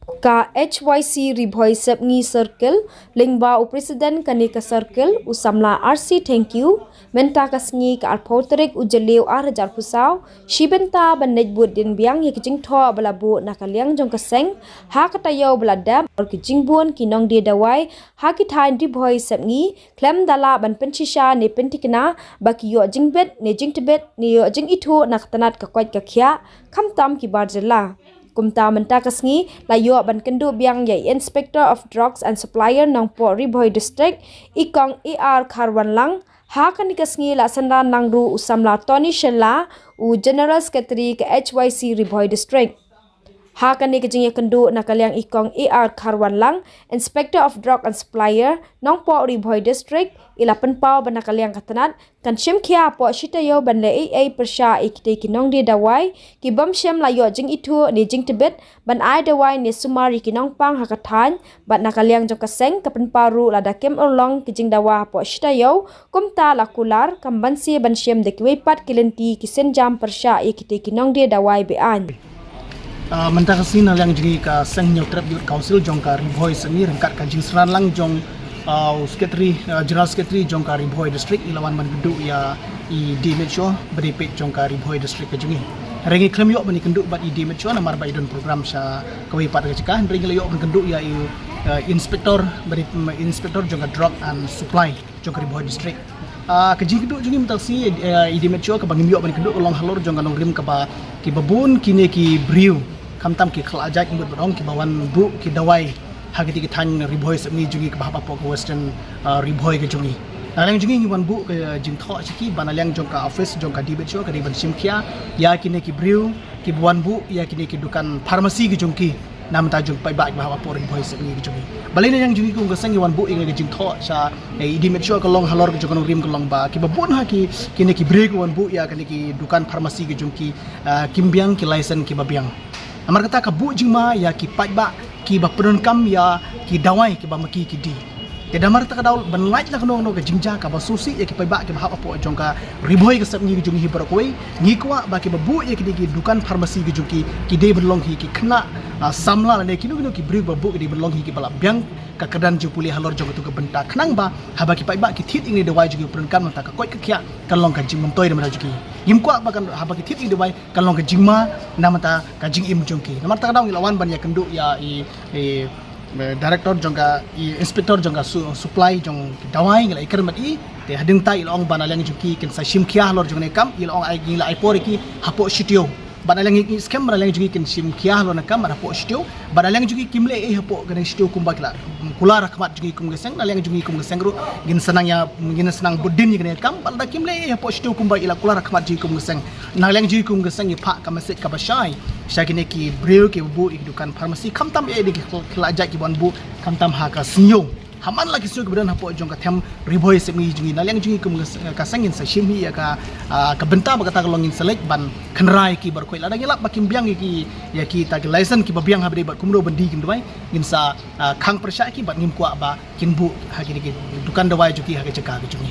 Ka HYC Ribhoi Sepngi Circle, Lingba President Kanika Circle, Usamla RC thank you, Menta Kasngi ka Alpoterik Ujaleu Arjar Pusau, Shibenta Banej Bud Din Biang Yakijing Toa Balabu Nakaliang Jong Kaseng, Hakatayo Bladab or Kijingbuan Kinong De Dawai, Hakitain Ribhoi Sepngi, Clem Dala Ban Penchisha ne Pentikina, Baki Yo Jingbet, ne Jingtibet, ne Yo Jing Itu Naktanat Kakwait Kakia, Kamtam Kibarjala. Kumta Menta Kasngi layo ban kendu biang yai Inspector of Drugs and Supplier nang Po Ribhoi District ikong ER Kharwan Lang hakan ni Kasngi la sanra nangru usamla Tony Shella u General Secretary ke HYC Ribhoi District hakan ni kejing kendu nakaliang ikong ER Kharwan Lang Inspector of Drug and Supplier nang Po Ribhoi District ila penpau ban nakaliang katanat kan shem kia po shitayo ban le AA persha ikite kinong di dawai ki bam shem layo jing itu ni jing tibet ban ai dawai ni sumari kinong pang hakathan ban nakaliang jong kaseng kapen paru lada kem olong ki jing dawa po shitayo kumta lakular kambansi ban shem de kwepat kilenti kisen jam persha ikite kinong di dawai bean Menta kasi na lang jigi ka sang nyok trap youth council jong ka Ribhoi seni rengkat ka jingsran lang jong secretary general secretary jong ka Ribhoi district ilawan man geduk ya I dimetro beripit jong ka Ribhoi district ka jungi rengi klem yok bani kenduk bat I dimetro namar ba idon program sa kawi pat ka cekah rengi yok ban kenduk ya inspector jong ka drug and supply jong ka Ribhoi district kejing keduk jungi mentasi I dimetro ka bangim yok bani kenduk long halor jong ka nongrim ka ba ki babun kini ki briu kamtam ki khalajak imbut bodong ki bawan bu ki dawai hagiti ki than Ribhoi sepni jungi ke bahapa po western Ribhoi ke jungi nalang jungi wan bu ke jing tho chiki banalang jong ka office jong ka dibet show ka diban simkia ya kini ki briu ki buan bu ya kini ki dukan farmasi ki jongki nam ta jong pai ba bahapa po Ribhoi sepni ki jungi balina yang jungi ku ngasang wan bu inga jing tho sa dibet show ka long halor ke jong rim ka long ba ki babun ha ki kini ki briu wan bu ya kini ki dukan farmasi ki jongki kimbiang ki license ki babiang amar kata ka bu jingma ya ki pajba ki ba penunkam ya ki dawai ki ba maki ki di te damar ta ka daul ban laj la kono ka jingja ka ba susi ya ki pajba ki ba apa jong ka Ribhoi ka sab ni jung hi bar koi ni kwa ba ki ba bu ya ki dukan farmasi ki jungki ki de berlong hi ki kena samla la ne ki no ki brig ba bu ki de berlong hi ki bala biang ka kedan ju puli halor jong tu ka benta khnang ba ha ba ki pajba ki thit ing ni dawai ju penunkam ta ka koi ka khya kan long ka jing mentoi de mara ju ki yim kwa ba kan ha ba ki thit ing dawai kan long ka jingma namata ka jing im jongki namar ta ka daung ilawan ban ya kendu ya director jongka inspector jongka supply jong dawai ngala ikermat I te hading ta ilong banalang juki ken sa shimkia lor jong ne kam ilong ai ngila ai poriki hapo shitio banalang scam banalang juki ken shimkia lor na kam hapo shitio banalang juki kimle hapo ken shitio kumbakla kula rakmat juki kum geseng nalang juki kum geseng ru gin senang budin ni ken kam balda kimle hapo shitio kumbak ila kula rakmat juki kum geseng nalang juki kum geseng I pak kamaset kabashai syakine ki breu ki bu dukan farmasi kamtam di kelajak ki bon bu kamtam ha ka sinyo haman lagi sinyo keberan hapo jong ka them Ribhoi sepmi jungi nalang jungi ka sangin sa shimhi ya ka benta ba kata longin selek ban khenrai ki bar koi lada ngilap bakim biang ki ya ki ta license ki babiang habde bat kumro bandi kin dawai ngin sa khang persya ki bat ngim kwa ba kin bu ha ki dukan dawai juki ha ka jaka jungi